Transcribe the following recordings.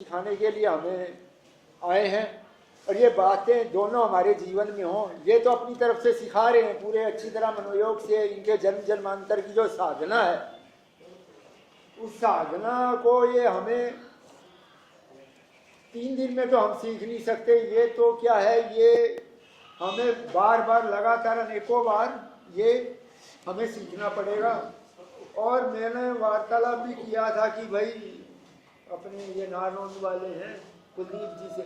सिखाने के लिए हमें आए हैं और ये बातें दोनों हमारे जीवन में हों, ये तो अपनी तरफ से सिखा रहे हैं पूरे अच्छी तरह मनोयोग से। इनके जन्म जन्मांतर की जो साधना है, उस साधना को ये हमें 3 दिन में तो हम सीख नहीं सकते। ये तो क्या है, ये हमें बार बार लगातार अनेकों बार ये हमें सीखना पड़ेगा। और मैंने वार्तालाप भी किया था कि भाई अपने ये नारनौंद वाले हैं कुलदीप जी से,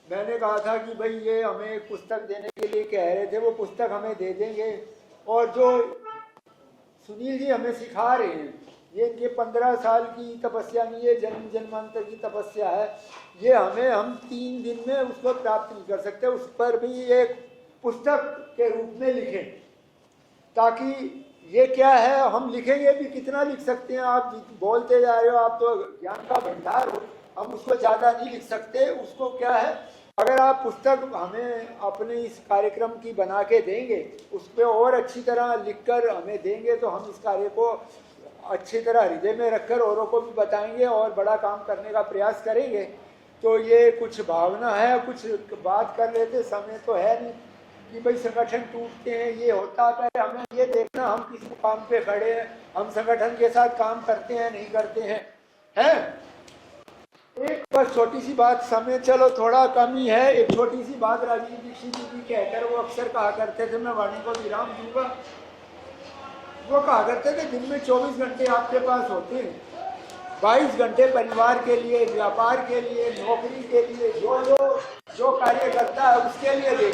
मैंने कहा था कि भाई ये हमें एक पुस्तक देने के लिए कह रहे थे, वो पुस्तक हमें दे देंगे। और जो सुनील जी हमें सिखा रहे हैं, ये इनके 15 साल की तपस्या नहीं है, जन्म जन्मांतर की तपस्या है। ये हम 3 दिन में उसको प्राप्त नहीं कर सकते। उस पर भी एक पुस्तक के रूप में लिखें, ताकि ये क्या है, हम लिखेंगे भी कितना लिख सकते हैं। आप बोलते जा रहे हो, आप तो ज्ञान का भंडार हो, हम उसको ज़्यादा नहीं लिख सकते। उसको क्या है, अगर आप पुस्तक हमें अपने इस कार्यक्रम की बना के देंगे, उस पर और अच्छी तरह लिखकर हमें देंगे, तो हम इस कार्य को अच्छी तरह हृदय में रखकर औरों को भी बताएंगे और बड़ा काम करने का प्रयास करेंगे। तो ये कुछ भावना है, कुछ बात कर रहे थे, समय तो है नहीं कि भाई संगठन टूटते हैं, ये होता है। हमें ये देखना हम किस मुकाम पे खड़े हैं, हम संगठन के साथ काम करते हैं नहीं करते हैं। एक बस छोटी सी बात, समय चलो थोड़ा कम ही है, एक छोटी सी बात राजीव दीक्षित जी कहकर वो अक्सर कहा करते थे, मैं वाणी को विराम दूंगा। वो कहा करते थे दिन में 24 घंटे आपके पास होते हैं, 22 घंटे परिवार के लिए, व्यापार के लिए, नौकरी के लिए, जो कार्य करता है उसके लिए दे।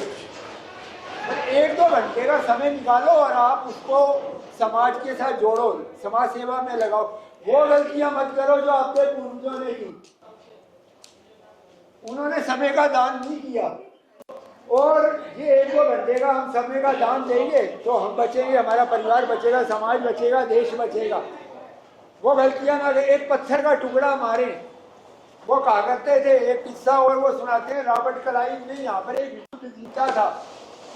1-2 घंटे का समय निकालो और आप उसको समाज के साथ जोड़ो, समाज सेवा में लगाओ। वो गलतियां मत करो जो आपके पूर्वजों ने की। उन्होंने समय का दान नहीं किया, और ये 1-2 घंटे का हम समय का दान देंगे तो हम बचेंगे, हमारा परिवार बचेगा, समाज बचेगा, देश बचेगा। वो गलतियां ना, एक पत्थर का टुकड़ा मारे। वो कहा करते थे, एक किस्सा और वो सुनाते हैं, रॉबर्ट क्लाइव ने यहाँ पर एक युद्ध जीता था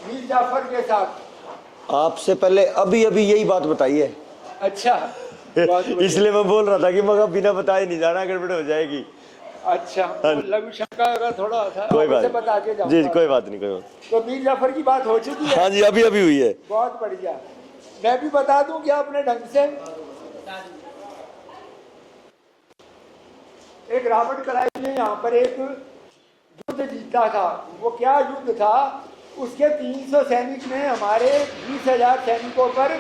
मीर जाफर के साथ। आपसे पहले अभी यही बात बताई है। अच्छा इसलिए मैं बोल रहा था कि मगर बिना बताए नहीं जाना, गड़बड़ हो जाएगी। अच्छा, तो लघु शंका अगर थोड़ा था, कोई बात बता के जाओ। जी कोई बात नहीं, कोई बात। तो मीर जाफर की बात हो चुकी है। हाँ जी, अभी हुई है। बहुत बढ़िया। मैं भी बता दूं क्या अपने ढंग से। एक रॉबर्ट क्लाइव ने यहाँ पर एक युद्ध जीता था। वो क्या युद्ध था, उसके 300 सैनिक ने हमारे 20,000 सैनिकों पर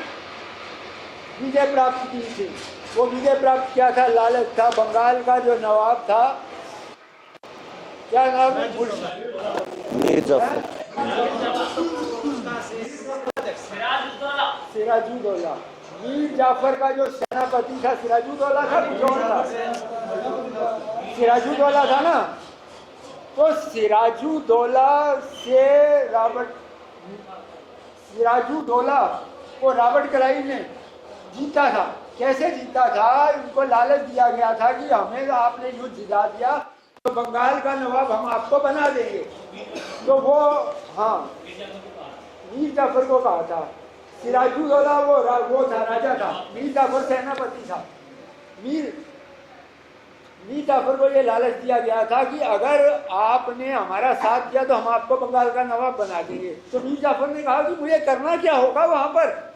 विजय प्राप्त की थी। वो विजय प्राप्त किया था, लालच था। बंगाल का जो नवाब था, क्या नाम है, सिराजुद्दौला। मीर जाफर का जो सेनापति था सिराजुद्दौला था, कुछ और था, सिराजुद्दौला था ना। तो सिराजुद्दौला को रॉबर्ट क्लाइव ने जीता था। कैसे जीता था, उनको लालच दिया गया था कि हमें आपने युद्ध जिता दिया तो बंगाल का नवाब हम आपको बना देंगे। तो वो मीर जाफर को कहा था। सिराजुद्दौला वो था, राजा था, मीर जाफर सेनापति था। मीर जाफर को ये लालच दिया गया था कि अगर आपने हमारा साथ दिया तो हम आपको बंगाल का नवाब बना देंगे। तो मीर जाफर ने कहा कि मुझे करना क्या होगा वहां पर,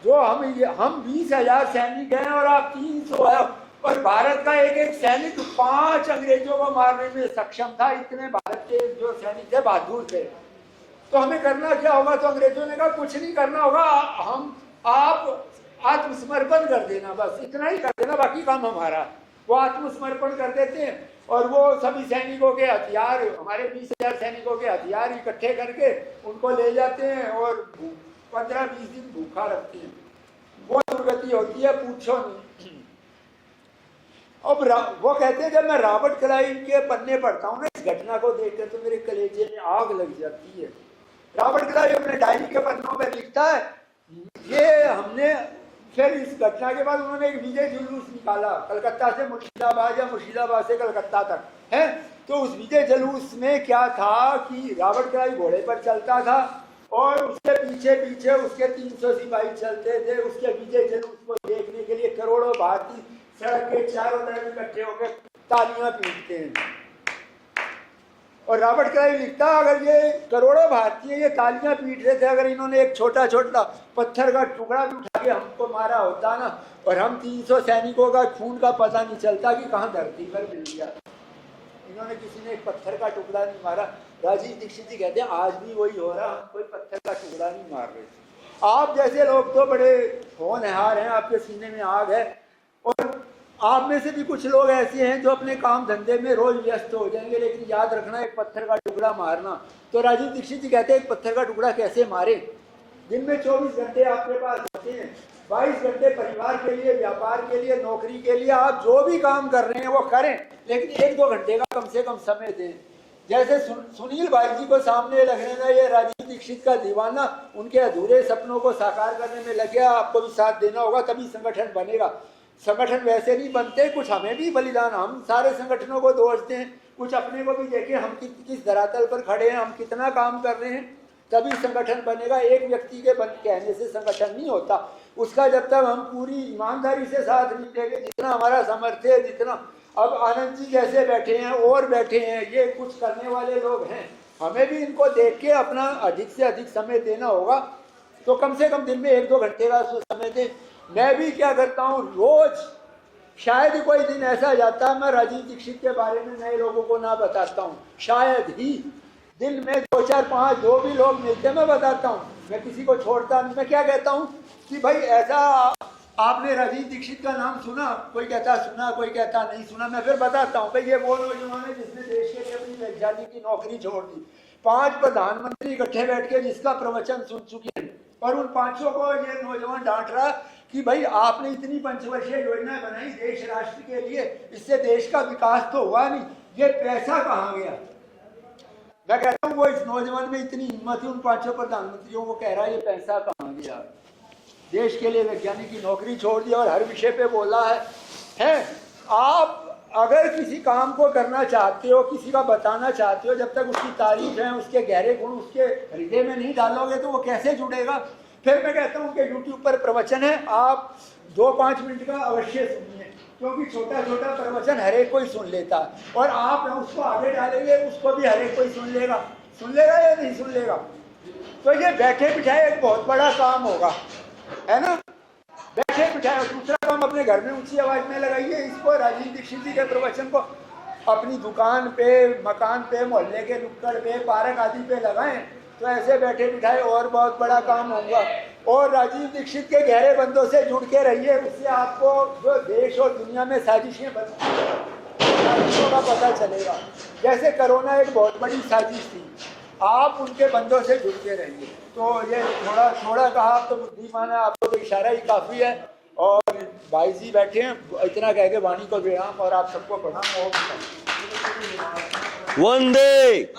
जो हम 20,000 सैनिक हैं और आप 300 है, और भारत का एक सैनिक 5 अंग्रेजों को मारने में सक्षम था। इतने भारत के जो सैनिक थे बहादुर थे। तो हमें करना क्या होगा। तो अंग्रेजों ने कहा कुछ नहीं करना होगा, आप आत्मसमर्पण कर देना, बस इतना ही कर देना, बाकी काम हमारा। वो आत्मसमर्पण कर देते हैं और वो सभी सैनिकों के हथियार, हमारे 20,000 सैनिकों के हथियार इकट्ठे करके उनको ले जाते हैं और 15-20 दिन भूखा रखती है। वो दुर्गति होती है, पूछो नहीं। अब वो कहते हैं, जब मैं रॉबर्ट क्लाइव के पन्ने पढ़ता हूँ ना, इस घटना को देखकर तो मेरे कलेजे में आग लग जाती है। रॉबर्ट क्लाइव अपने डायरी के पन्नों पर लिखता है, ये हमने फिर इस घटना के बाद उन्होंने एक विजय जुलूस निकाला कलकत्ता से मुर्शिदाबाद या मुर्शिदाबाद से कलकत्ता तक है। तो उस विजय जुलूस में क्या था कि रॉबर्ट क्लाइव घोड़े पर चलता था और उसके पीछे पीछे उसके 300 सिपाही चलते थे। उसके विजय जुलूस को देखने के लिए करोड़ों भारतीय सड़क के चारों तरफ इकट्ठे होकर तालियां पीटते हैं। और रॉबर्ट क्लाइव लिखता, अगर ये करोड़ों भारतीय ये तालियां पीट रहे थे, अगर इन्होंने एक छोटा छोटा पत्थर का टुकड़ा भी उठा के हमको मारा होता ना, और हम 300 सैनिकों का खून का पता नहीं चलता कि कहाँ धरती पर मिल गया। इन्होंने किसी ने एक पत्थर का टुकड़ा नहीं मारा। राजीव दीक्षित जी कहते हैं आज भी वही हो रहा, हम कोई पत्थर का टुकड़ा नहीं मार रहे थे। आप जैसे लोग तो बड़े होनहार हैं, आपके सीने में आग है, और आप में से भी कुछ लोग ऐसे हैं जो अपने काम धंधे में रोज व्यस्त हो जाएंगे, लेकिन याद रखना एक पत्थर का टुकड़ा मारना। तो राजीव दीक्षित जी कहते हैं एक पत्थर का टुकड़ा कैसे मारे। दिन में 24 घंटे आपके पास होते हैं, 22 घंटे परिवार के लिए, व्यापार के लिए, नौकरी के लिए, आप जो भी काम कर रहे हैं वो करें, लेकिन 1-2 घंटे का कम से कम समय दें। जैसे सुनील भाई जी को सामने लगने में ये राजीव दीक्षित का दीवाना उनके अधूरे सपनों को साकार करने में लग गया, आपको भी साथ देना होगा, तभी संगठन बनेगा। संगठन वैसे नहीं बनते, कुछ हमें भी बलिदान, हम सारे संगठनों को दोष दें, कुछ अपने को भी देखें, हम किस धरातल पर खड़े हैं, हम कितना काम कर रहे हैं, तभी संगठन बनेगा। एक व्यक्ति के कहने से संगठन नहीं होता, उसका जब तक हम पूरी ईमानदारी से साथ नहीं देंगे, जितना हमारा सामर्थ्य है, जितना अब आनंद जी जैसे बैठे हैं और बैठे हैं, ये कुछ करने वाले लोग हैं, हमें भी इनको देख के अपना अधिक से अधिक समय देना होगा। तो कम से कम दिन में 1-2 घंटे का समय दें। मैं भी क्या करता हूँ, रोज शायद कोई दिन ऐसा जाता है मैं राजीव दीक्षित के बारे में नए लोगों को ना बताता हूँ, शायद ही दिन में 2, 4, 5 जो भी लोग मिलते मैं बताता हूँ, मैं किसी को छोड़ता नहीं। मैं क्या कहता हूँ कि भाई ऐसा आपने राजीव दीक्षित का नाम सुना, कोई कहता सुना, कोई कहता नहीं सुना, मैं फिर बताता हूँ भाई ये वो नौजवान है जिसने देश के लिए अपनी वैज्ञानिक की नौकरी छोड़ दी, 5 प्रधानमंत्री इकट्ठे बैठ के जिसका प्रवचन सुन चुके हैं, और उन 5 को ये नौजवान डांट रहा कि भाई आपने इतनी पंचवर्षीय योजना बनाई देश राष्ट्र के लिए, इससे देश का विकास तो हुआ नहीं, ये पैसा कहाँ गया। मैं कहता हूँ वो इस नौजवान में इतनी हिम्मत थी, उन 5 प्रधानमंत्रियों को कह रहा है ये पैसा कहाँ गया, देश के लिए वैज्ञानिक की नौकरी छोड़ दी और हर विषय पे बोला है। आप अगर किसी काम को करना चाहते हो, किसी का बताना चाहते हो, जब तक उसकी तारीफ है, उसके गहरे गुण उसके हृदय में नहीं डालोगे तो वो कैसे जुड़ेगा। फिर मैं कहता हूँ कि YouTube पर प्रवचन है, आप 2-5 मिनट का अवश्य सुनिए, क्योंकि छोटा छोटा प्रवचन हर एक कोई सुन लेता है, और आप उसको आगे डालेंगे उसको भी हर एक कोई सुन लेगा या नहीं सुन लेगा। तो ये बैठे बिठाए एक बहुत बड़ा काम होगा, है ना, बैठे बिठाए। दूसरा काम अपने घर में ऊंची आवाज में लगाइए इसको, राजीव दीक्षित जी के प्रवचन को अपनी दुकान पे, मकान पे, मोहल्ले के नुक्कड़ पे, पार्क आदि पे लगाएं, तो ऐसे बैठे बिठाए और बहुत बड़ा काम होगा। और राजीव दीक्षित के गहरे बंधों से जुड़ के रहिए, उससे आपको जो देश और दुनिया में साजिशें बनती हैं साजिशों का पता चलेगा। जैसे कोरोना एक बहुत बड़ी साजिश थी, आप उनके बंधों से जुड़ के रहिए। तो ये थोड़ा कहा, आप तो बुद्धिमान है, आपको तो इशारा ही काफ़ी है। और भाई जी बैठे हैं, इतना कह के वाणी को विराम और आप सबको प्रणाम। वंदे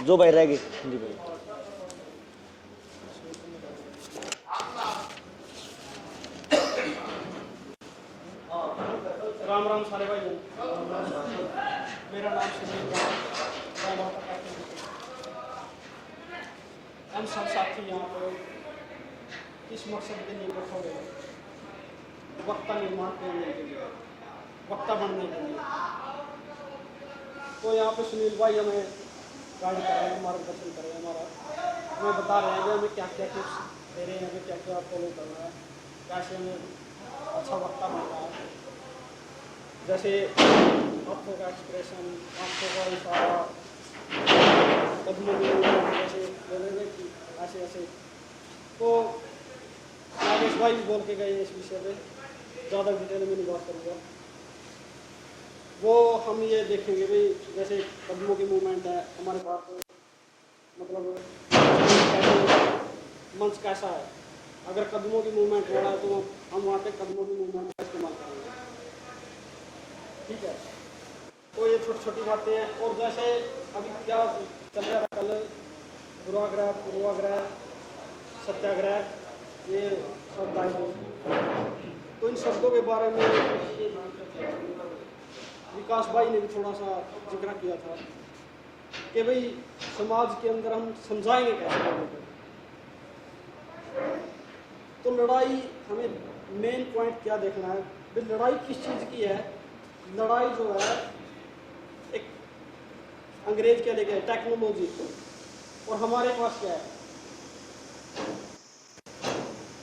जो भाई रह गए जी भाई। राम राम सारे भाई, मेरा नाम सुनील हम सब साथी यहाँ पे इस मकसद के लिए इकट्ठा हुए, वक्ता निर्माण करने के लिए, वक्ता बनने के लिए। तो यहाँ पे सुनील भाई हमें गाइड कर रहे हैं, मार्गदर्शन कर रहे हैं, हमें बता रहे हैं कि हमें क्या क्या टिप्स दे रहे हैं, हमें क्या क्या फॉलो करना है, कैसे हमें अच्छा वक्ता बनना है। जैसे आंखों का एक्सप्रेशन, आंखों का इशारा, कदमों में जैसे लगेगा कि ऐसे ऐसे। तो नागेश भाई भी बोल के गए इस विषय पे, ज़्यादा डिटेल में नहीं बात करूँगा। वो हम ये देखेंगे भाई, जैसे कदमों की मूवमेंट है हमारे पास, मतलब मंच कैसा है, अगर कदमों की मूवमेंट हो रहा है तो हम वहाँ पे कदमों की मूवमेंट का इस्तेमाल करेंगे, ठीक है। तो ये छोटी छोटी बातें हैं। और जैसे अभी क्या चल रहा है, कल पूर्वाग्रह, सत्याग्रह, ये शब्द आए, तो इन शब्दों के बारे में विकास भाई ने भी थोड़ा सा जिक्र किया था कि भाई समाज के अंदर हम समझाएंगे कैसे लोगों को। तो लड़ाई हमें मेन पॉइंट क्या देखना है, भाई लड़ाई किस चीज़ की है, लड़ाई जो है एक अंग्रेज क्या लेके टेक्नोलॉजी, और हमारे पास क्या है,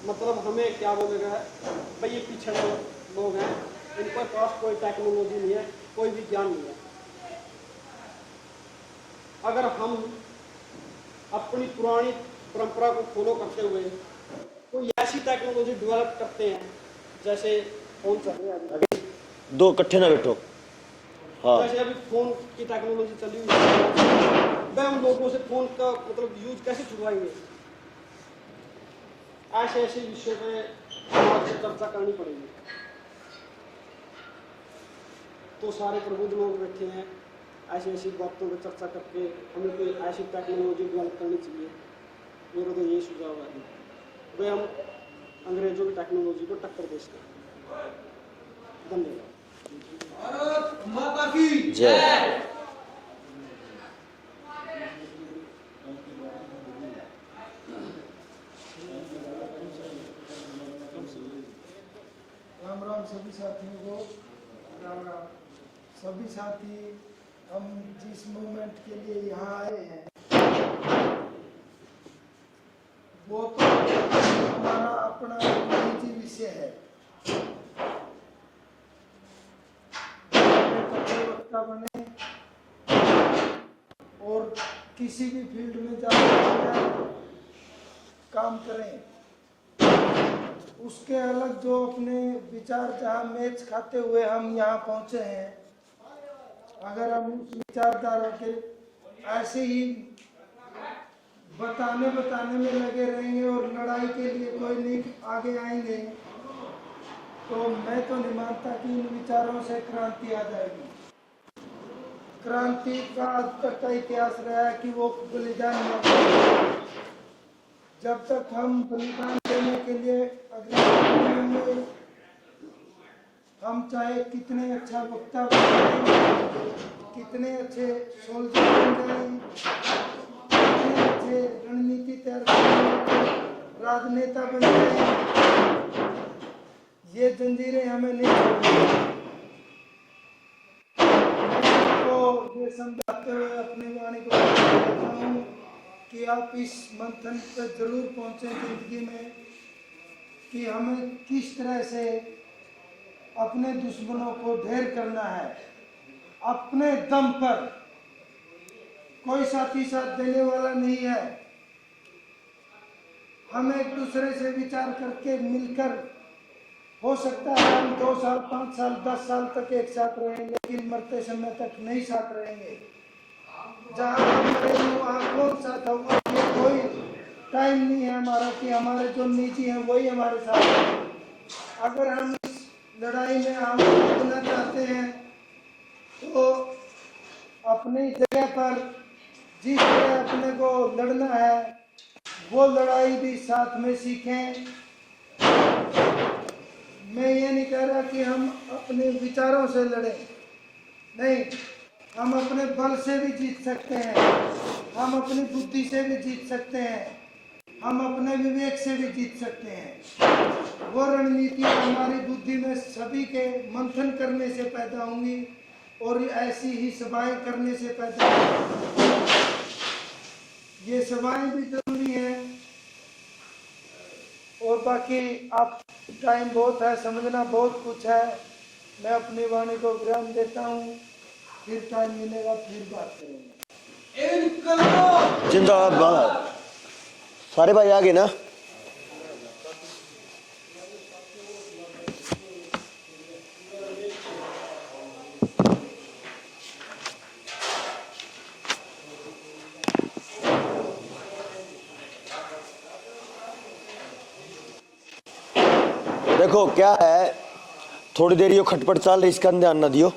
मतलब हमें क्या बोलेगा भाई ये पिछड़े लोग हैं, इनके पास कोई टेक्नोलॉजी नहीं है, कोई भी ज्ञान नहीं है। अगर हम अपनी पुरानी परंपरा को फॉलो करते हुए कोई ऐसी टेक्नोलॉजी डेवलप करते हैं, जैसे फोन चल रहे हैं अभी, दो इकट्ठे ना बैठो। हाँ, जैसे अभी फोन की टेक्नोलॉजी चली हुई है, वह हम लोगों से फोन का मतलब यूज कैसे छुड़वाएंगे? ऐसे ऐसे विषयों पे आपसे चर्चा करनी पड़ेगी। तो सारे प्रबुद्ध लोग बैठे हैं, ऐसी ऐसी बातों पर चर्चा करके हमें कोई ऐसी टेक्नोलॉजी डेवलप करनी चाहिए। मेरा तो ये सुझाव है भाई, हम अंग्रेजों की टेक्नोलॉजी को टक्कर दे सकें। धन्यवाद। भारत माता की जय। राम राम सभी साथियों को, राम राम सभी साथी। हम जिस मूवमेंट के लिए यहाँ आए हैं वो तो हमारा अपना निजी विषय है। वक्ता बने और किसी भी फील्ड में जाकर काम करें, उसके अलग जो अपने विचार जहाँ मैच खाते हुए हम यहाँ पहुँचे हैं, अगर हम उस विचारधारा के ऐसे ही बताने में लगे रहेंगे और लड़ाई के लिए कोई नहीं आगे आएंगे, तो मैं तो नहीं मानता कि इन विचारों से क्रांति आ जाएगी। क्रांति का आज तक का इतिहास रहा है कि वो बलिदान में, जब तक हम बलिदान देने के लिए अग्रसर होंगे, हम चाहे कितने अच्छा वक्ता बन जाए, कितने अच्छे सोल्जर बन जाए, कितने अच्छे रणनीति तैयार कर राजनेता बन जाए, ये जंजीरें हमें नहीं छोड़नी। तो ये समझाते हुए अपनी वाणी को कहता हूँ कि आप इस मंथन पर जरूर पहुँचे जिंदगी में कि हमें किस तरह से अपने दुश्मनों को ढेर करना है। अपने दम पर, कोई साथी साथ देने वाला नहीं है। हम एक दूसरे से विचार करके मिलकर, हो सकता है हम 2 साल 5 साल 10 साल तक एक साथ रहेंगे, लेकिन मरते समय तक नहीं साथ रहेंगे। जहाँ हम रहेंगे वहाँ कौन साथ होगा, ये कोई टाइम नहीं है हमारा कि हमारे जो निजी हैं वही हमारे साथ हैं। अगर हम इस लड़ाई में आगे बढ़ना चाहते हैं तो अपनी जगह पर जिस तरह अपने को लड़ना है वो लड़ाई भी साथ में सीखें। मैं ये नहीं कह रहा कि हम अपने विचारों से लड़ें, नहीं, हम अपने बल से भी जीत सकते हैं, हम अपनी बुद्धि से भी जीत सकते हैं, हम अपने विवेक से भी जीत सकते हैं। वो रणनीति हमारी बुद्धि में सभी के मंथन करने से पैदा होंगी और ऐसी ही सभाएं करने से पैदा होंगी। ये सभाएं भी जरूरी हैं। और बाकी आप टाइम बहुत है, समझना बहुत कुछ है। मैं अपनी वाणी को विराम देता हूँ, फिर टाइम मिलेगा फिर बात करेंगे। जिंदाबाद। सारे भाई आ गए ना? देखो क्या है, थोड़ी देर ये खटपट चल रही, इसका ध्यान ना दियो।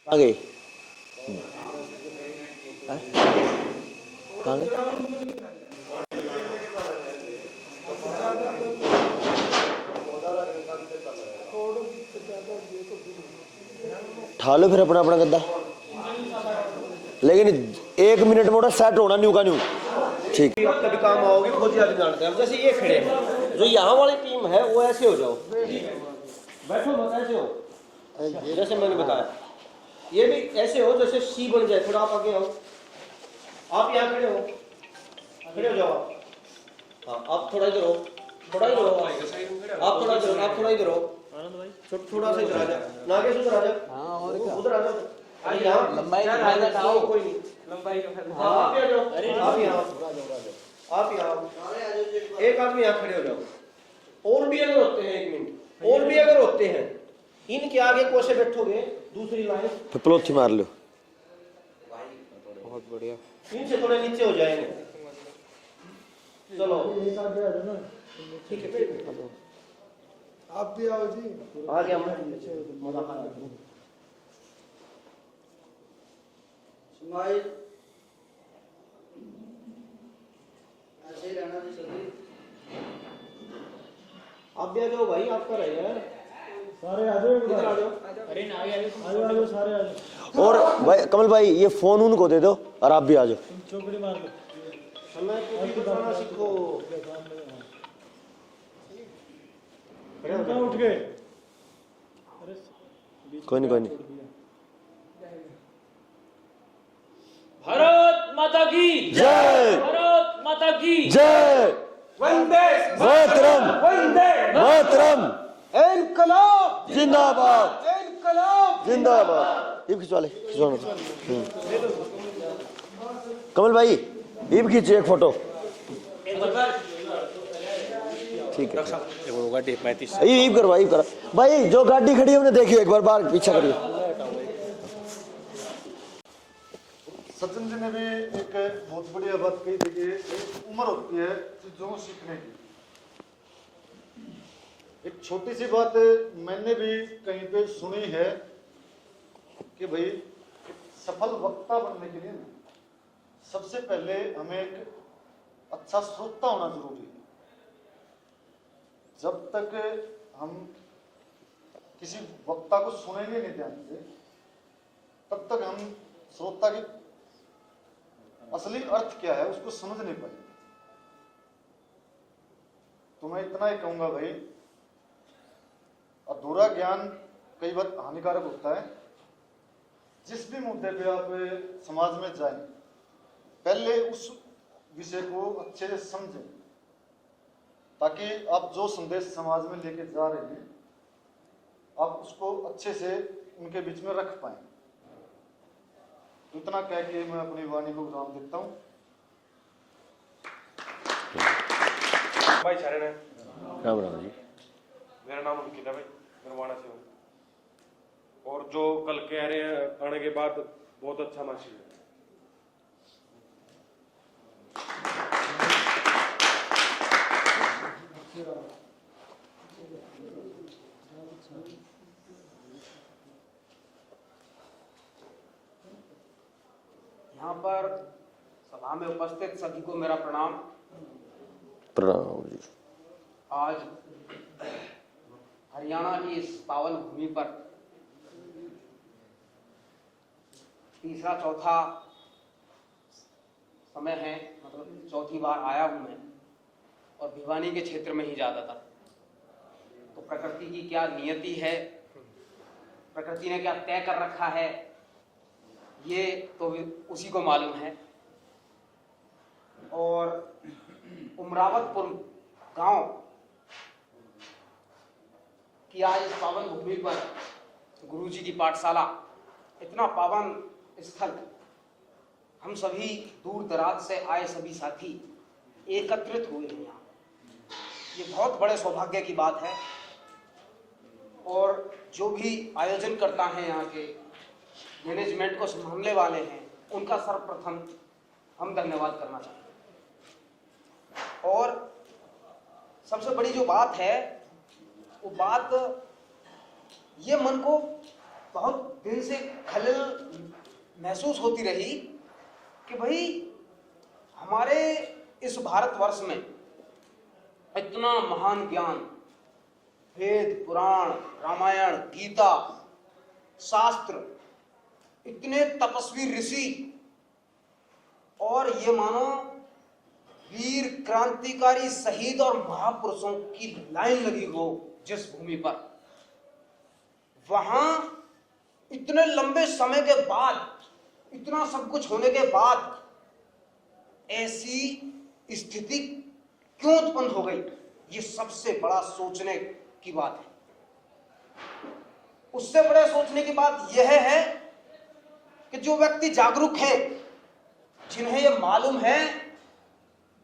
आ गई ठा लो फिर अपना अपना गद्दा, लेकिन 1 मिनट में सेट होना न्यू का न्यू। ठीक। आप कभी काम आओगे, फौजी आदमी जानते हैं। अब जैसे ये खड़े हैं, जो यहाँ वाली टीम है वो ऐसे हो जाओ, बैठो मत, ऐसे हो जैसे मैंने बताया। ये भी ऐसे हो जैसे सी बन जाए। थोड़ा आप आगे आओ, आप यहाँ खड़े हो, खड़े हो जाओ आप। हाँ, आप थोड़ा इधर हो, थोड़ा इधर हो, आप थोड़ा इधर, आप थोड़ा इधर हो, थोड़ा सा इधर आ जाओ, नागेश उधर आ जाओ, उधर आ जाओ, लंबाई कोई नहीं, लंबाई आप आ जाओ, आप यहाँ, आप यहाँ, एक आदमी यहाँ खड़े हो जाओ। और भी अगर होते हैं, एक मिनट, और भी अगर होते हैं, इनके आगे कोसे बैठोगे, दूसरी लाइन फिर पलोथी मार लो। बहुत बढ़िया। इनसे थोड़े नीचे हो जाएंगे। चलो ठीक है, आप भी आओ जी। आ गया मैं। ऐसे ही रहना चाहिए। आप भी आ जाओ भाई, आपका रहेगा। सारे आ जाओ, इधर आ जाओ। अरे ना आ जाओ सारे आ जाओ। और भाई कमल भाई ये फोन उनको दे दो और आप भी आ जाओ। चौकड़ी मार लो। समय को भी बताना सीखो। उठ गए। कोई नहीं, कोई नहीं। भारत माता की जय, भारत माता की जय, वंदे मातरम, वंदे मातरम, इनकलाब जिंदाबाद, इनकलाब जिंदाबाद। ईब खिंचवा ले, खिंचवा मत। कमल भाई ईब खींचिए एक फोटो। ठीक है, ईब करवा, ईब करा भाई। जो गाड़ी खड़ी है उन्हें देखियो एक बार, बाहर पीछा करियो। सचिन जी ने भी एक बहुत बढ़िया बात कही थी कि एक उम्र होती है चीजों को सीखने की। एक छोटी सी बात मैंने भी कहीं पे सुनी है कि भाई एक सफल वक्ता बनने के लिए ना सबसे पहले हमें एक अच्छा श्रोता होना जरूरी है। जब तक हम किसी वक्ता को सुनेंगे नहीं ध्यान से, तब तक हम श्रोता की असली अर्थ क्या है उसको समझ नहीं पाएंगे। तो मैं इतना ही कहूंगा भाई, अधूरा ज्ञान कई बार हानिकारक होता है। जिस भी मुद्दे पे आप समाज में जाएं, पहले उस विषय को अच्छे से समझें, ताकि आप जो संदेश समाज में लेके जा रहे हैं आप उसको अच्छे से उनके बीच में रख पाएं। इतना कह के मैं अपनी वाणी को विराम देता हूँ। भाई शरण है, राम राम जी। मेरा नाम अंकित है भाई, नरवाना से हूँ। और जो कल के आने के बाद बहुत अच्छा महसूस है। यहाँ पर सभा में उपस्थित सभी को मेरा प्रणाम। प्रणाम जी। आज हरियाणा की इस पावन भूमि पर तीसरा चौथा समय है, मतलब चौथी बार आया हूं मैं, और भिवानी के क्षेत्र में ही ज्यादातर। तो प्रकृति की क्या नियति है, प्रकृति ने क्या तय कर रखा है, ये तो उसी को मालूम है। और उमरावतपुर गांव की आज इस पावन भूमि पर गुरुजी की पाठशाला, इतना पावन स्थल, हम सभी दूर दराज से आए सभी साथी एकत्रित हुए हैं यहाँ। ये बहुत बड़े सौभाग्य की बात है। और जो भी आयोजन करता है, यहाँ के मैनेजमेंट को संभालने वाले हैं, उनका सर्वप्रथम हम धन्यवाद करना चाहते हैं। और सबसे बड़ी जो बात है वो बात ये मन को बहुत दिन से खलल महसूस होती रही कि भाई हमारे इस भारतवर्ष में इतना महान ज्ञान, वेद, पुराण, रामायण, गीता, शास्त्र, इतने तपस्वी ऋषि, और ये मानो वीर क्रांतिकारी शहीद और महापुरुषों की लाइन लगी हो जिस भूमि पर, वहां इतने लंबे समय के बाद, इतना सब कुछ होने के बाद ऐसी स्थिति क्यों उत्पन्न हो गई, ये सबसे बड़ा सोचने की बात है। उससे बड़े सोचने की बात यह है कि जो व्यक्ति जागरूक हैं, जिन्हें यह मालूम है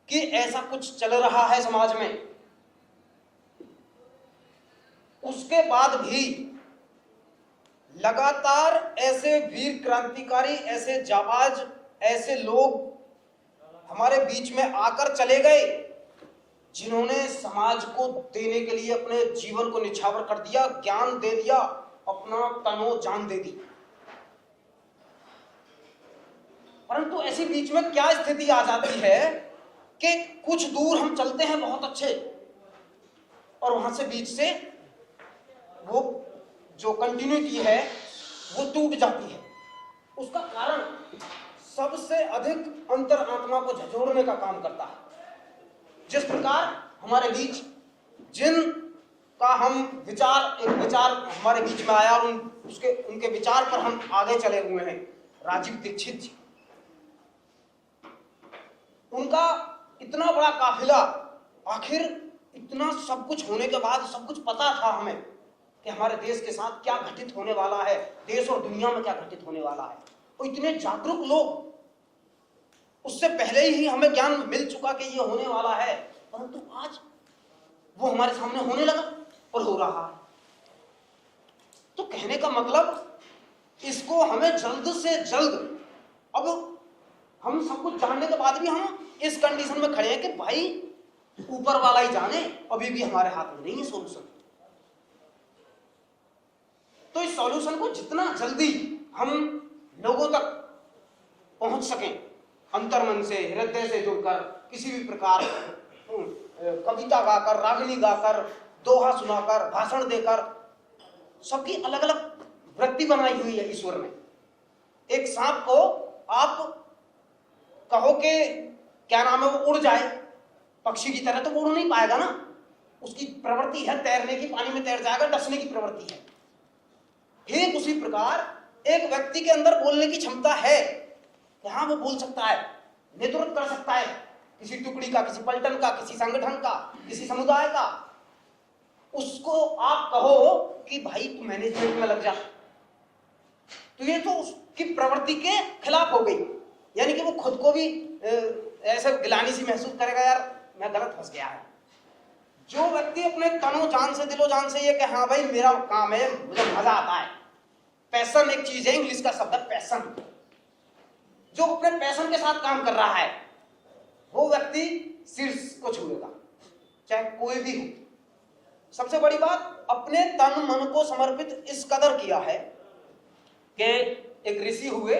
कि ऐसा कुछ चल रहा है समाज में, उसके बाद भी लगातार ऐसे वीर क्रांतिकारी, ऐसे जाबाज, ऐसे लोग हमारे बीच में आकर चले गए जिन्होंने समाज को देने के लिए अपने जीवन को निछावर कर दिया, ज्ञान दे दिया, अपना तनो जान दे दी। परंतु ऐसी बीच में क्या स्थिति आ जाती है कि कुछ दूर हम चलते हैं बहुत अच्छे, और वहां से बीच से वो जो कंटिन्यूटी है वो टूट जाती है। उसका कारण सबसे अधिक अंतर आत्मा को झंझोड़ने का काम करता है। जिस प्रकार हमारे बीच जिन का हम विचार, एक विचार हमारे बीच में आया और उनके विचार पर हम आगे चले हुए हैं, राजीव दीक्षित जी, उनका इतना बड़ा काफिला, आखिर इतना सब कुछ होने के बाद सब कुछ पता था हमें कि हमारे देश के साथ क्या घटित होने वाला है, देश और दुनिया में क्या घटित होने वाला है, और इतने जागरूक लोग, उससे पहले ही हमें ज्ञान मिल चुका कि ये होने वाला है, परंतु आज वो हमारे सामने होने लगा और हो रहा है। तो कहने का मतलब, इसको हमें जल्द से जल्द, अब हम सब कुछ जानने के बाद भी हम इस कंडीशन में खड़े हैं कि भाई ऊपर वाला ही जाने, अभी भी हमारे हाथ में नहीं है सॉल्यूशन। तो इस सॉल्यूशन को जितना जल्दी हम लोगों तक पहुंच सकें, अंतर्मन से, हृदय से जुड़कर, किसी भी प्रकार कविता गाकर, रागनी गाकर, दोहा सुनाकर, भाषण देकर, सबकी अलग अलग वृत्ति बनाई हुई है ईश्वर ने। एक सांप को आप कहो कि क्या नाम है, वो उड़ जाए पक्षी की तरह, तो वो उड़ नहीं पाएगा ना, उसकी प्रवृत्ति है तैरने की, पानी में तैर जाएगा, डसने की प्रवृत्ति है। ठीक उसी प्रकार एक व्यक्ति के अंदर बोलने की क्षमता है कि हाँ वो बोल सकता है, नेतृत्व कर सकता है किसी टुकड़ी का, किसी पलटन का, किसी संगठन का, किसी समुदाय का। उसको आप कहो कि भाई तू मैनेजमेंट में लग जा, तो ये तो उसकी प्रवृत्ति के खिलाफ हो गई, यानी कि वो खुद को भी ऐसे गिलानी सी महसूस करेगा, यार मैं गलत फंस गया है। जो व्यक्ति अपने तनो जान से, दिलो जान से ये कि हाँ भाई मेरा काम है, मुझे मजा आता है, पैशन एक चीज है, इंग्लिश का शब्द है पैशन, जो अपने पैशन के साथ काम कर रहा है वो व्यक्ति शीर्ष को छूएगा, चाहे कोई भी हो। सबसे बड़ी बात, अपने तन मन को समर्पित इस कदर किया है कि एक ऋषि हुए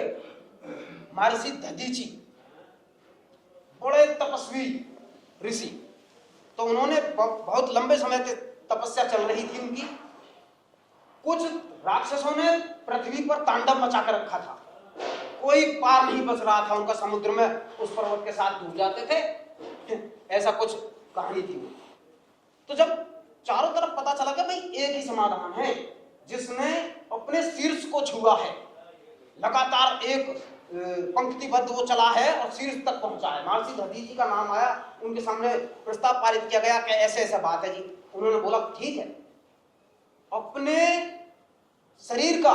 महर्षि दधीची, बड़े तपस्वी ऋषि, तो उन्होंने बहुत लंबे समय तक तपस्या चल रही थी उनकी। कुछ राक्षसों ने पृथ्वी पर तांडव मचा कर रखा था, कोई पार नहीं बच रहा था उनका, समुद्र में उस पर्वत के साथ डूब जाते थे, ऐसा कुछ कहानी थी। तो जब चारों तरफ पता चला कि भाई एक ही समाधान है जिसने अपने शीर्ष को छुआ है, लगातार एक पंक्तिबद्ध वो चला है और शीर्ष तक पहुंचा है, महर्षि दधीची का नाम आया, उनके सामने प्रस्ताव पारित किया गया कि ऐसे ऐसा बात है जी। उन्होंने बोला ठीक है, अपने शरीर का,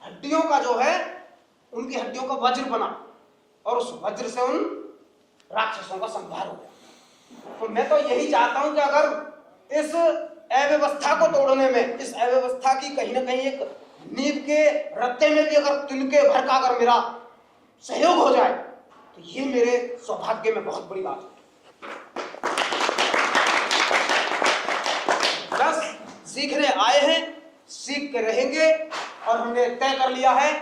हड्डियों का जो है, उनकी हड्डियों का वज्र बना और उस वज्र से उन राक्षसों का संहार हो गया। तो मैं तो यही चाहता हूं कि अगर इस अव्यवस्था को तोड़ने में, इस अव्यवस्था की कहीं ना कहीं एक नींव के रत्ते में भी अगर तिनके भर का अगर मेरा सहयोग हो जाए तो ये मेरे सौभाग्य में बहुत बड़ी बात है। बस सीखने आए हैं, सीख के रहेंगे, और हमने तय कर लिया है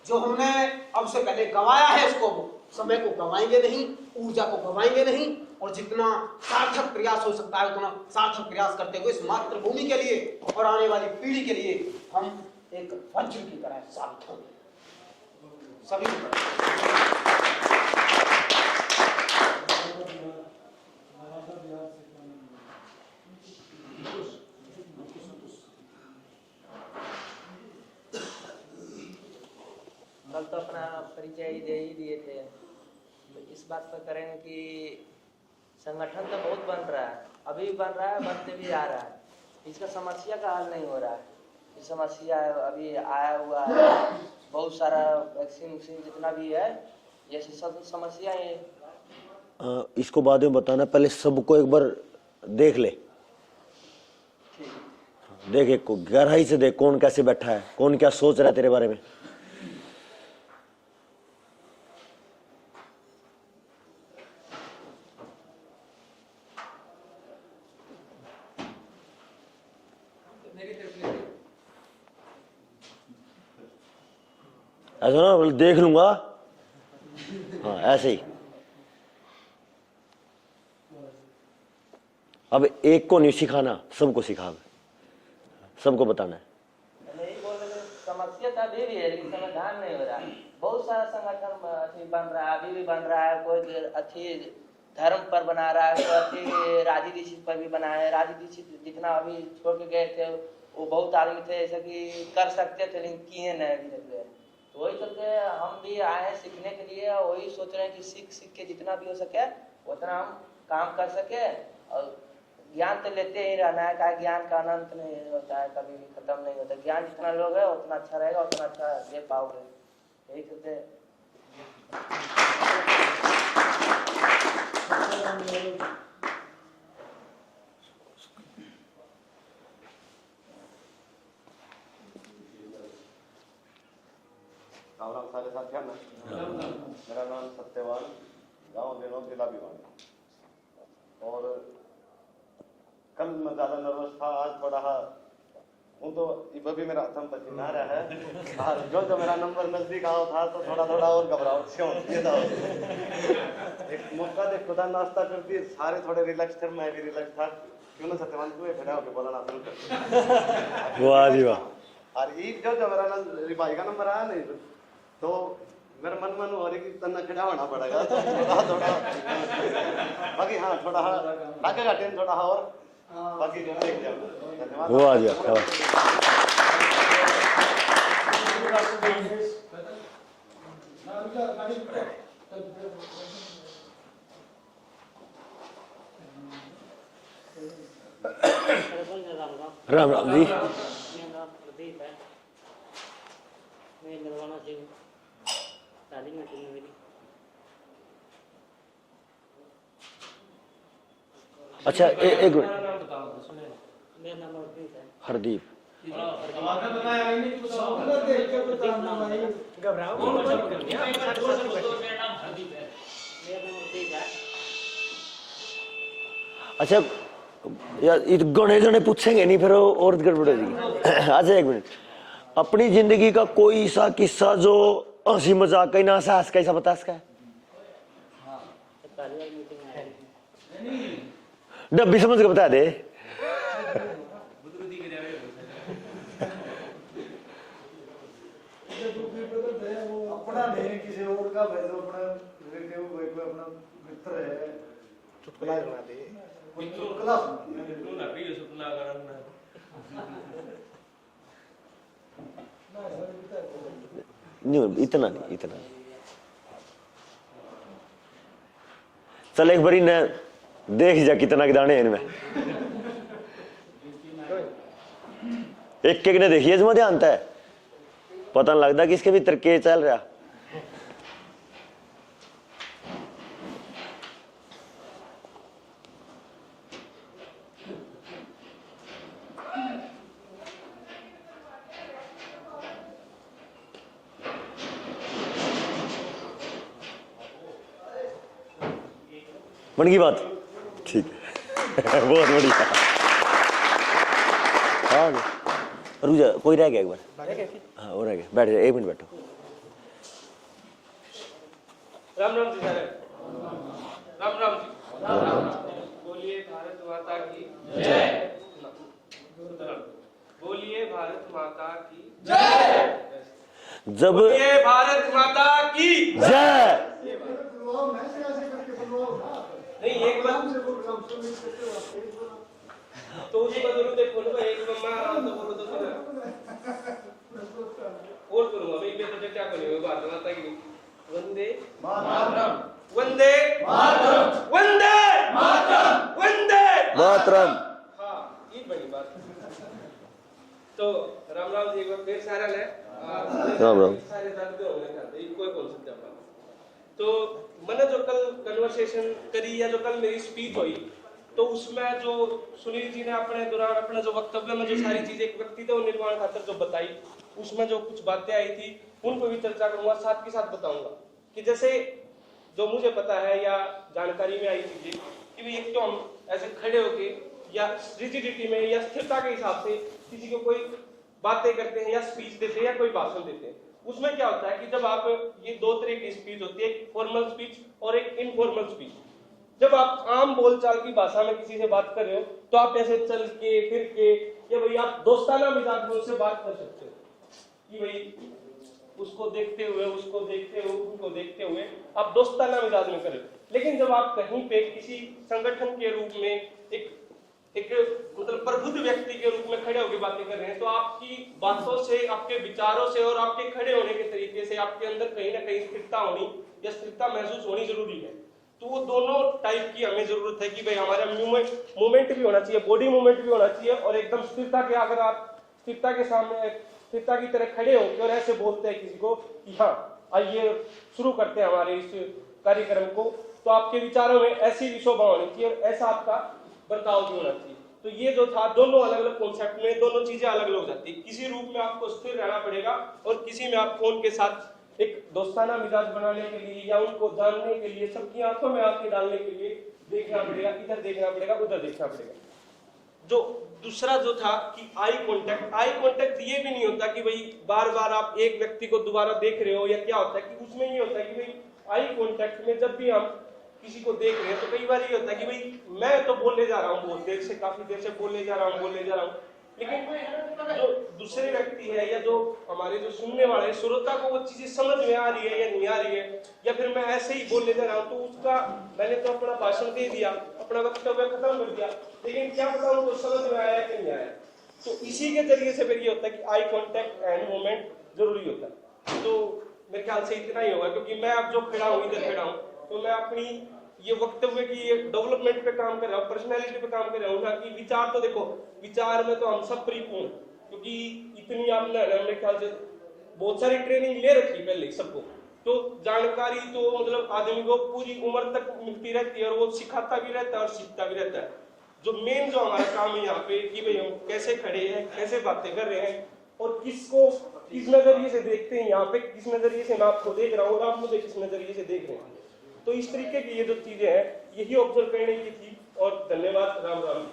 जो हमने अब से पहले गवाया है उसको, समय को गवाएंगे नहीं, ऊर्जा को गवाएंगे नहीं, और जितना सार्थक प्रयास हो सकता है उतना सार्थक प्रयास करते हुए इस मातृभूमि के लिए और आने वाली पीढ़ी के लिए हम एक वज्र की तरह साबित होंगे सभी। कल तो अपना परिचय ही दे ही दिए थे, तो इस बात पर करेंगे कि संगठन तो बहुत बन रहा है, अभी भी बन रहा है, बनते भी आ रहा है, इसका समस्या का हल नहीं हो रहा है। ये समस्या अभी आया हुआ है, बहुत सारा वैक्सीन जितना भी है, ये सब समस्या है। इसको बाद में बताना, पहले सबको एक बार देख ले, देख एक को गहराई से देख, कौन कैसे बैठा है, कौन क्या सोच रहा है तेरे बारे में। ऐसा ना बोले देख लूंगा, हाँ ऐसे ही। अब एक को नहीं सिखाना, सबको सिखा, सबको बताना है। नहीं बोल रहे, समस्या तो अभी भी है लेकिन समाधान नहीं हो रहा। बहुत सारा संगठन अथी बन रहा है, अभी भी बन रहा है, कोई अच्छी धर्म पर बना रहा है, कोई अच्छी राजी दीक्षित पर भी बना है। राजी दीक्षित जितना अभी छोड़ के गए थे, वो बहुत आदमी थे ऐसा कि कर सकते थे लेकिन किए नहीं अभी तक गए। तो वही चलते हम भी आए हैं सीखने के लिए, वही सोच रहे हैं कि सीख के जितना भी हो सके उतना हम काम कर सके। और ज्ञान तो लेते ही रहना है, क्या ज्ञान का अनंत नहीं होता है, कभी भी खत्म नहीं होता। ज्ञान जितना लोगे उतना अच्छा रहेगा, उतना अच्छा दे पाओगे। यही चलते राम राम सारे साथियों में। मेरा नाम सत्यवान, गांव दिनों जिला भिवानी। और कल मैं ज्यादा नर्वस था, आज थोड़ा हूँ तो इब भी मेरा हाथम पसीना रहा है। और जो मेरा नंबर नजदीक आओ था तो थोड़ा और घबराहट से होती था। एक मौका दे खुदा नाश्ता कर दिए, सारे थोड़े रिलैक्स थे, मैं भी रिलैक्स था। क्यों ना सत्यवान तू खड़ा होकर बोलना शुरू कर। वाह जी वाह। और ये जो मेरा भाई का नंबर आया नहीं तो मेरा मन हो रही कि तना खड़ा होना पड़ेगा, तो थोड़ा बाकी हाँ थोड़ा लगेगा टेन थोड़ा और बाकी देख जाओ। धन्यवाद। वो आ गया। राम राम जी। मेरा नाम प्रदीप है, मैं नरवाना से हूँ, तालीम में मेरी। अच्छा एक मिनट, मेरा नाम हरदीप है। हरदीप। अच्छा यार ये गणे जने पूछेंगे नहीं फिर और गड़बड़ होगी। अच्छा एक मिनट, अपनी जिंदगी का कोई सा किस्सा जो हंसी मजाक का ना साहस कैसा बता सका है? डब्बी समझ के बता दे। अपना नहीं किसी और का भेजो, अपना रिलेटिव कोई अपना मित्र है, चुटकुला सुना दे, चुटकुला नहीं, इतना नहीं, इतना नहीं। चल एक बारी न देख जा कितना के दाने हैं इनमें। एक ने देखिए इसमें ध्यान है, पता नहीं लगता कि इसके भीतर के चल रहा। बन गई बात, ठीक है। बहुत बढ़िया। हाँ रुक जा, कोई रह गया एक बार। हाँ वो रह गया, बैठ जा, 1 मिनट बैठो। राम राम जी सारे। राम राम जी। बोलिए भारत माता की जय। बोलिए भारत माता की जय। जब बोलिए भारत माता की जय। नहीं एक बार तो उसका जरूर देखो ना एक बार मैं आराम से बोलो तो फिर और करूंगा भाई मैं तो क्या करूंगा बात आता कि वंदे मातरम वंदे मातरम वंदे मातरम वंदे मातरम। हाँ ये बड़ी बात। तो राम राम जी एक बार फिर सारा ले राम राम। सारे दर्द होने जाते एक कोई कौन सकता है। तो मैंने जो कल कन्वर्सेशन करी या जो कल मेरी स्पीच हुई तो उसमें जो सुनील जी ने अपने दौरान अपना जो वक्तव्य में जो सारी चीजें एक व्यक्तित्व निर्माण खातर जो बताई उसमें जो कुछ बातें आई थी उनको भी चर्चा करूंगा, साथ के साथ बताऊंगा कि जैसे जो मुझे पता है या जानकारी में आई चीजें कि भाई एक तो हम ऐसे खड़े होके या रिजिडिटी में या स्थिरता के हिसाब से किसी को कोई बातें करते हैं या स्पीच देते हैं या कोई भाषण देते हैं, उसमें क्या होता है कि जब आप ये दो तरह की स्पीच होती है, एक फॉर्मल स्पीच और एक इनफॉर्मल स्पीच। जब आप आम बोलचाल की भाषा में किसी से बात कर रहे हो तो आप ऐसे चल के फिर के या भाई आप दोस्ताना मिजाज में उससे बात कर सकते हो कि भाई उसको देखते हुए उनको देखते हुए आप दोस्ताना मिजाज में करें। लेकिन जब आप कहीं पे किसी संगठन के रूप में एक मतलब प्रबुद्ध व्यक्ति के रूप में खड़े होकर बातें कर रहे हैं तो आपकी बातों से, आपके विचारों से और आपके खड़े होने के तरीके से आपके अंदर कहीं ना कहीं स्थिरता होनी या स्थिरता महसूस होनी जरूरी है। तो वो दोनों टाइप की हमें जरूरत है कि भाई हमारा मूवमेंट भी होना चाहिए, बॉडी मूवमेंट भी होना चाहिए और एकदम स्थिरता के, अगर आप स्थिरता के सामने स्थिरता की तरह खड़े होकर और ऐसे बोलते हैं किसी को कि हाँ आइए शुरू करते हैं हमारे इस कार्यक्रम को, तो आपके विचारों में ऐसी भी शोभा होनी चाहिए और ऐसा आपका बर्ताव भी होना चाहिए। तो ये जो था दोनों अलग अलग कॉन्सेप्ट में दोनों चीजें अलग अलग हो जाती है। किसी रूप में आपको स्थिर रहना पड़ेगा और किसी में आपको उनके साथ एक दोस्ताना मिजाज बनाने के लिए या उनको जानने के लिए, सबकी आंखों में आंखें डालने के लिए देखना पड़ेगा, इधर देखना पड़ेगा, उधर देखना पड़ेगा। जो दूसरा जो था कि आई कांटेक्ट ये भी नहीं होता कि भाई बार बार आप एक व्यक्ति को दोबारा देख रहे हो या क्या होता है कि उसमें ये होता है कि भाई आई कांटेक्ट में जब भी हम किसी को देख रहे हैं तो कई बार ये होता है कि भाई मैं तो बोले जा रहा हूँ बहुत देर से, काफी देर से बोले जा रहा हूँ, लेकिन जो दूसरे व्यक्ति है या जो हमारे जो सुनने वाले श्रोता को वो चीजें समझ में आ रही है या नहीं आ रही है, या फिर मैं ऐसे ही बोले जा रहा हूँ तो उसका मैंने तो अपना भाषण दे दिया, अपना वक्तव्य खत्म कर दिया, लेकिन क्या पता उनको समझ में आया कि नहीं आया। तो इसी के जरिए से फिर ये होता है कि आई कॉन्टेक्ट एंड मोमेंट जरूरी होता है। तो मेरे ख्याल से इतना ही होगा, क्योंकि मैं अब जो खड़ा हूँ इधर खड़ा हूँ तो मैं अपनी ये वक्तव्य की डेवलपमेंट पे काम कर रहा हूँ, पर्सनैलिटी पे काम कर रहा हूँ ना कि विचार तो देखो, विचार में तो हम सब परिपूर्ण, क्योंकि इतनी आपने मेरे ख्याल से बहुत सारी ट्रेनिंग ले रखी पहले सबको, तो जानकारी तो मतलब आदमी को पूरी उम्र तक मिलती रहती है और वो सिखाता भी रहता है और सीखता भी रहता है। जो मेन जो हमारा काम है यहाँ पे कि भाई हम कैसे खड़े हैं, कैसे बातें कर रहे हैं और किसको किस नजरिए से देखते हैं, यहाँ पे किस नजरिए से मैं आपको देख रहा हूँ और आप मुझे किस नजरिए से देख रहे हैं। तो इस तरीके की ये जो चीजें हैं यही ऑब्जर्व करने की थी। और धन्यवाद। राम राम।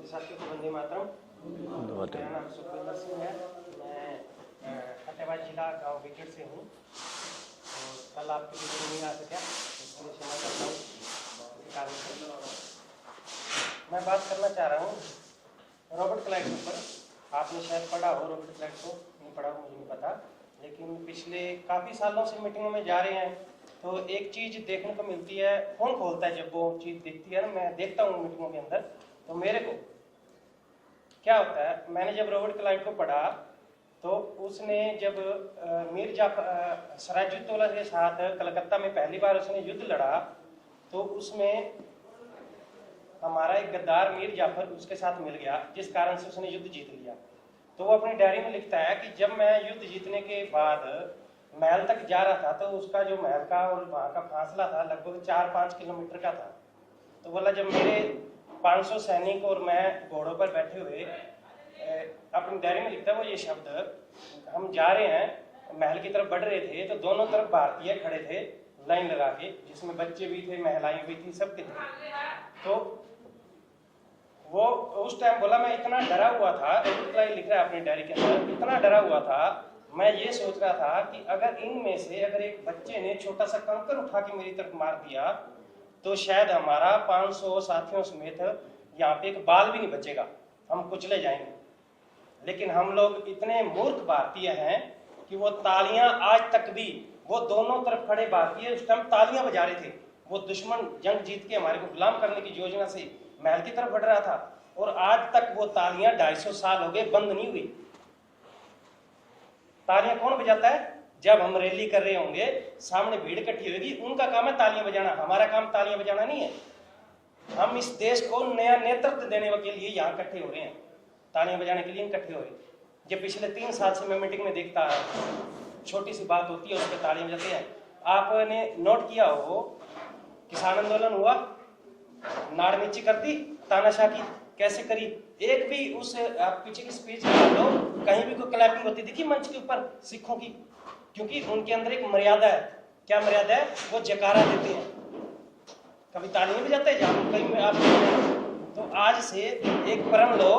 साथियों को वंदे मातरम। मेरा नाम सुखविंदर सिंह है, मैं फतेहाबाद जिला गांव विकेट से हूँ। कल आपके लिए नहीं आ सका, इसके लिए क्षमा करता हूँ। मैं बात करना चाह रहा हूँ रॉबर्ट क्लाइव के ऊपर। आपने शायद पढ़ा हो रॉबर्ट क्लाइव को, नहीं पढ़ा हो मुझे नहीं पता, लेकिन पिछले काफ़ी सालों से मीटिंगों में जा रहे हैं तो एक चीज़ देखने को मिलती है, फोन खोलता है जब वो चीज़ दिखती है ना, मैं देखता हूँ मीटिंगों के अंदर, तो मेरे को क्या होता है, मैंने जब रॉबर्ट क्लाइव को पढ़ा तो उसने जब मीर जाफर सिराजुद्दौला के साथ कलकत्ता में पहली बार उसने युद्ध लड़ा तो उसमें हमारा एक गद्दार मीर जाफर उसके साथ मिल गया, जिस कारण से उसने युद्ध जीत लिया। तो वो अपनी डायरी में लिखता है कि जब मैं युद्ध जीतने के बाद महल तक जा रहा था तो उसका जो महल का और वहाँ का फासला था लगभग 4-5 किलोमीटर का था। तो बोला जब मेरे 500 सैनिक और मैं घोड़ों पर बैठे हुए, अपनी डायरी में लिखता है वो ये शब्द, हम जा रहे हैं महल की तरफ बढ़ रहे थे तो दोनों तरफ भारतीय खड़े थे लाइन लगा के, जिसमें बच्चे भी थे, महिलाएं भी थी, सब थे। तो वो उस टाइम बोला मैं इतना डरा हुआ था, लिख रहा है अपनी डायरी के अंदर, इतना डरा हुआ था, मैं ये सोच रहा था कि अगर इनमें से अगर एक बच्चे ने छोटा सा कंकर उठा के मेरी तरफ मार दिया तो शायद हमारा 500 साथियों समेत यहाँ पे एक बाल भी नहीं बचेगा, हम कुचले जाएंगे। लेकिन हम लोग इतने मूर्ख भारतीय हैं कि वो तालियां आज तक भी, वो दोनों तरफ खड़े भारतीय उस टाइम तालियां बजा रहे थे। वो दुश्मन जंग जीत के हमारे को गुलाम करने की योजना से महल की तरफ बढ़ रहा था, और आज तक वो तालियां 250 साल हो गए बंद नहीं हुई। तालियां कौन बजाता है? जब हम रैली कर रहे होंगे, सामने भीड़ इकट्ठी होगी, उनका काम है तालियां बजाना, हमारा काम तालियां बजाना नहीं है। हम इस देश को नया नेतृत्व देने के लिए यहाँ इकट्ठे हो रहे हैं, तालियां बजाने के लिए इकट्ठे हो रहे हैं। ये पिछले 3 साल से मैं मीटिंग में देखता आ रहा हूं, छोटी सी बात होती है उस पर तालियां बजाते हैं। आपने नोट किया हो, किसान आंदोलन हुआ, नाड़ नीची कर दी, तानाशाह की कैसे करी, एक भी उस पीछे की स्पीच लो, कहीं भी कोई क्लैपिंग होती दिखी मंच के ऊपर सिखों की? क्योंकि उनके अंदर एक मर्यादा है। क्या मर्यादा है? वो जयकारा देते हैं, कभी ताली नहीं बजाते जहाँ कहीं आप। तो आज से एक प्रण लो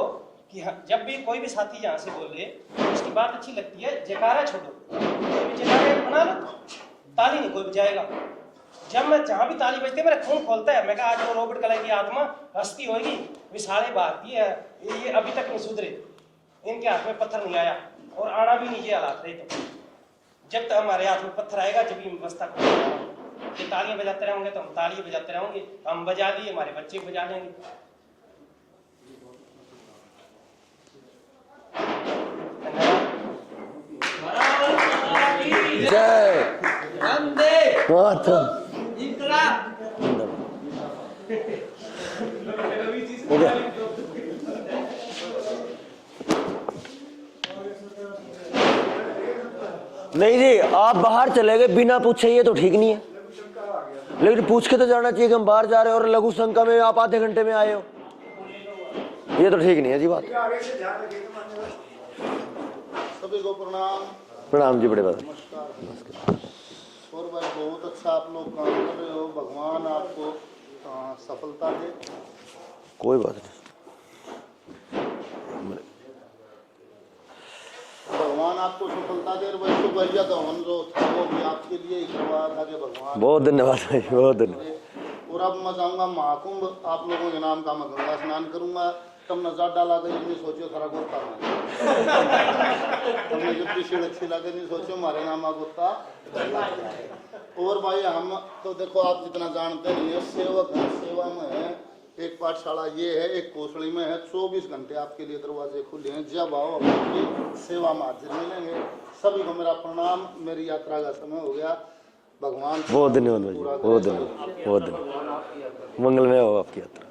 कि जब भी कोई भी साथी यहाँ से बोले, उसकी बात अच्छी लगती है, जयकारा छोड़ो, जयकारा बना लो, ताली नहीं कोई बजाएगा। जब मैं जहाँ भी ताली बजती है मेरा खून खोलता है, मैं कहा आज वो रॉबर्ट क्लाइव की आत्मा हंसती होगी, विशाले भारतीय है, ये अभी तक नहीं सुधरे, इनके हाथ में पत्थर नहीं आया और आना भी नहीं, ये हालात रहे। तो जब तक हमारे हाथ में पत्थर आएगा, जब व्यवस्था को ये तालियां बजाते रहेंगे तो हम तालियां बजाते रहेंगे, हम बजा लिए, हमारे बच्चे बजा लेंगे। जय मातरम। हो गया। नहीं जी, आप बाहर चले गए बिना पूछे, ये तो ठीक नहीं है। लेकिन पूछ के तो जाना चाहिए कि हम बाहर जा रहे हैं और लघु शंका में आप आधे घंटे में आए हो, ये तो ठीक नहीं है जी बात। सभी को प्रणाम। प्रणाम जी, बड़े बात। नमस्कार। और भाई बहुत अच्छा आप लोग काम कर रहे हो, भगवान आपको सफलता दे। कोई बात नहीं, भगवान आपको सफलता दे। और वैसे भैया दहन जो था वो भी आपके लिए ही करवाया था कि भगवान। बहुत धन्यवाद भाई, बहुत धन्यवाद। और अब मैं जाऊंगा महाकुंभ, आप लोगों के नाम का मैं गंगा स्नान करूंगा। तुमने नजर डाला गई नहीं सोचो खरा गोता तुमने जब पीछे अच्छी लगे नहीं सोचो हमारे नाम गोता। और भाई हम तो देखो आप जितना जानते नहीं है, सेवक है, सेवा में है। एक पाठशाला ये है, एक कोसड़ी में है, 24 घंटे आपके लिए दरवाजे खुले हैं। जब आओ आपकी सेवा में हाजिर मिलेंगे। सभी को मेरा प्रणाम। मेरी यात्रा का समय हो गया, भगवान बहुत धन्यवाद भाई, बहुत धन्यवाद, बहुत धन्यवाद। मंगलमय हो आपकी यात्रा।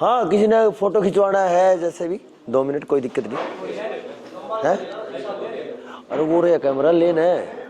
हाँ, किसी ने फोटो खिंचवाना है जैसे भी 2 मिनट, कोई दिक्कत नहीं है। अरे वो रे कैमरा लेना है।